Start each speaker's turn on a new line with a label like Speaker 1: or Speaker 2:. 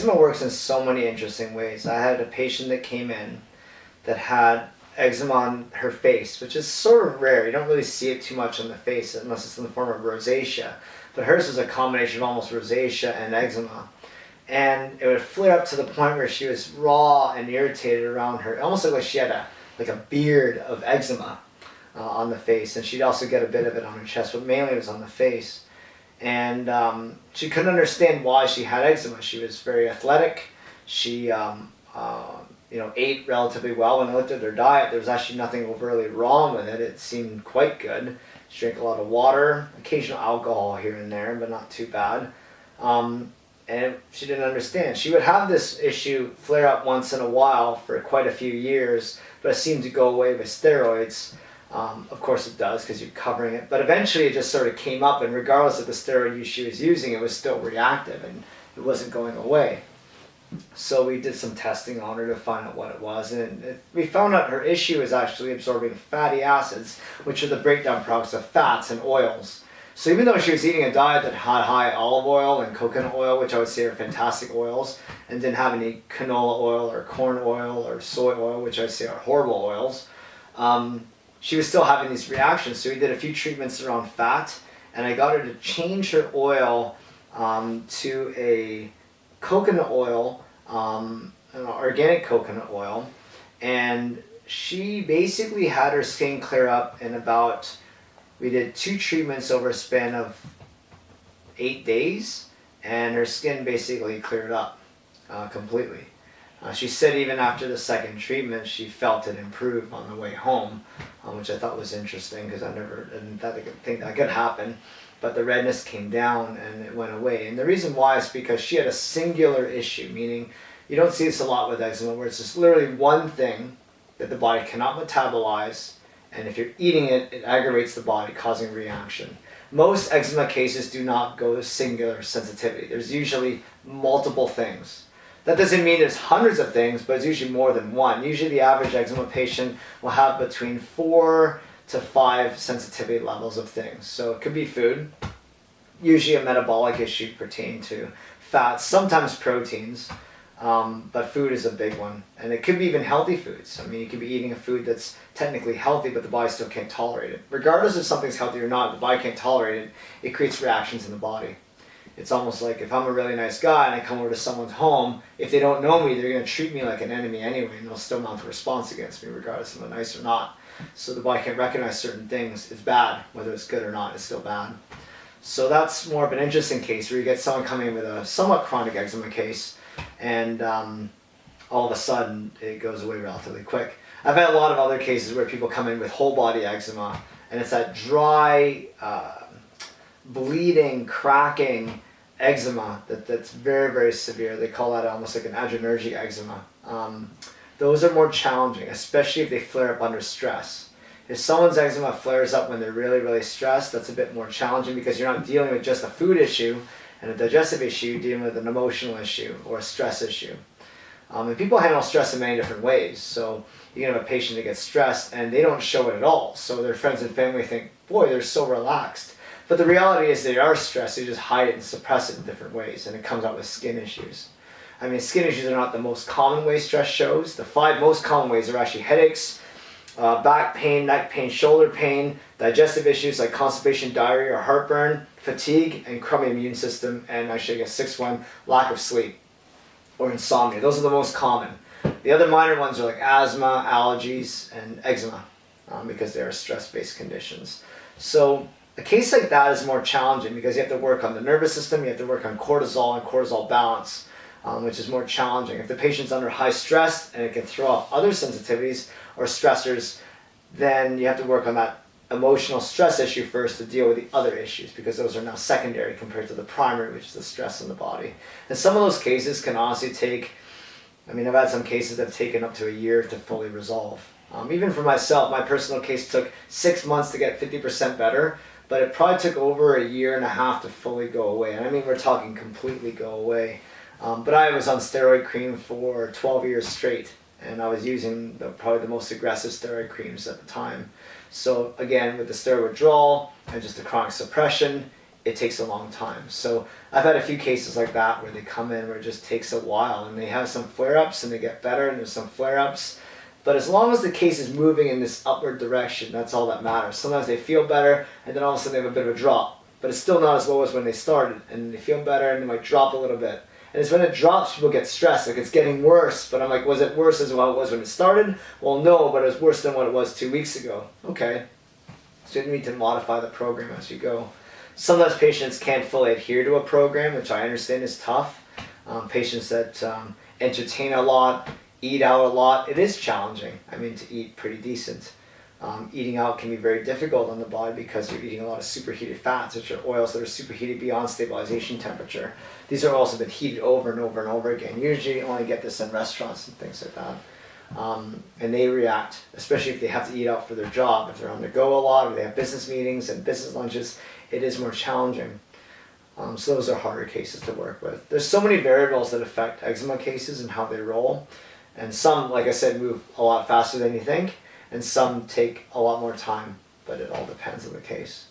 Speaker 1: eczema works in so many interesting ways. I had a patient that came in that had eczema on her face, which is sort of rare. You don't really see it too much on the face unless it's in the form of rosacea. But hers was a combination of almost rosacea and eczema. And it would flare up to the point where she was raw and irritated around her. It almost looked like she had a beard of eczema on the face. And she'd also get a bit of it on her chest, but mainly it was on the face. And she couldn't understand why she had eczema. She was very athletic. She ate relatively well. When I looked at her diet, there was actually nothing overly wrong with it. It seemed quite good. She drank a lot of water, occasional alcohol here and there, but not too bad. And she didn't understand. She would have this issue flare up once in a while for quite a few years, but it seemed to go away with steroids. Of course it does, because you're covering it. But eventually it just sort of came up, and regardless of the steroid use she was using, it was still reactive, and it wasn't going away. So we did some testing on her to find out what it was, and we found out her issue is actually absorbing fatty acids, which are the breakdown products of fats and oils. So even though she was eating a diet that had high olive oil and coconut oil, which I would say are fantastic oils, and didn't have any canola oil or corn oil or soy oil, which I would say are horrible oils, she was still having these reactions. So we did a few treatments around fat, and I got her to change her oil to a coconut oil, an organic coconut oil, and she basically had her skin clear up in about, we did 2 treatments over a span of 8 days, and her skin basically cleared up completely. She said even after the second treatment she felt it improve on the way home, which I thought was interesting because I didn't think that could happen. But the redness came down and it went away. And the reason why is because she had a singular issue, meaning you don't see this a lot with eczema, where it's just literally one thing that the body cannot metabolize, and if you're eating it, it aggravates the body, causing reaction. Most eczema cases do not go to singular sensitivity. There's usually multiple things. That doesn't mean there's hundreds of things, but it's usually more than one. Usually the average eczema patient will have between 4 to 5 sensitivity levels of things. So it could be food, usually a metabolic issue pertaining to fats, sometimes proteins, but food is a big one. And it could be even healthy foods. I mean, you could be eating a food that's technically healthy, but the body still can't tolerate it. Regardless if something's healthy or not, the body can't tolerate it, it creates reactions in the body. It's almost like if I'm a really nice guy and I come over to someone's home, if they don't know me, they're going to treat me like an enemy anyway, and they'll still mount a response against me regardless if I'm nice or not. So the body can't recognize certain things. It's bad. Whether it's good or not, it's still bad. So that's more of an interesting case where you get someone coming in with a somewhat chronic eczema case, and all of a sudden it goes away relatively quick. I've had a lot of other cases where people come in with whole body eczema, and it's that dry, bleeding, cracking eczema that's very, very severe. They call that almost like an adrenergic eczema. Those are more challenging, especially if they flare up under stress. If someone's eczema flares up when they're really, really stressed, that's a bit more challenging because you're not dealing with just a food issue and a digestive issue, you're dealing with an emotional issue or a stress issue. And people handle stress in many different ways. So you can have a patient that gets stressed and they don't show it at all. So their friends and family think, boy, they're so relaxed. But the reality is they are stressed, they just hide it and suppress it in different ways, and it comes out with skin issues. I mean, skin issues are not the most common way stress shows. The 5 most common ways are actually headaches, back pain, neck pain, shoulder pain, digestive issues like constipation, diarrhea, or heartburn, fatigue, and crummy immune system, and actually a 6th one, lack of sleep or insomnia. Those are the most common. The other minor ones are like asthma, allergies, and eczema because they are stress-based conditions. So a case like that is more challenging because you have to work on the nervous system, you have to work on cortisol and cortisol balance, which is more challenging. If the patient's under high stress and it can throw off other sensitivities or stressors, then you have to work on that emotional stress issue first to deal with the other issues, because those are now secondary compared to the primary, which is the stress in the body. And some of those cases can honestly take, I mean, I've had some cases that have taken up to a year to fully resolve. Even for myself, my personal case took 6 months to get 50% better, but it probably took over a year and a half to fully go away. And I mean, we're talking completely go away. But I was on steroid cream for 12 years straight, and I was using probably the most aggressive steroid creams at the time. So again, with the steroid withdrawal and just the chronic suppression, it takes a long time. So I've had a few cases like that where they come in where it just takes a while, and they have some flare-ups and they get better, and there's some flare-ups. But as long as the case is moving in this upward direction, that's all that matters. Sometimes they feel better, and then all of a sudden they have a bit of a drop. But it's still not as low as when they started, and they feel better, and they might drop a little bit. And it's when it drops, people get stressed, like it's getting worse. But I'm like, was it worse as well it was when it started? Well, no, but it was worse than what it was 2 weeks ago. Okay. So you need to modify the program as you go. Sometimes patients can't fully adhere to a program, which I understand is tough. Patients that entertain a lot, eat out a lot, it is challenging. I mean, to eat pretty decent. Eating out can be very difficult on the body because you're eating a lot of superheated fats, which are oils that are superheated beyond stabilization temperature. These are also been heated over and over and over again. Usually you only get this in restaurants and things like that. And they react, especially if they have to eat out for their job. If they're on the go a lot, or they have business meetings and business lunches, it is more challenging. So those are harder cases to work with. There's so many variables that affect eczema cases and how they roll. And some, like I said, move a lot faster than you think, and some take a lot more time, but it all depends on the case.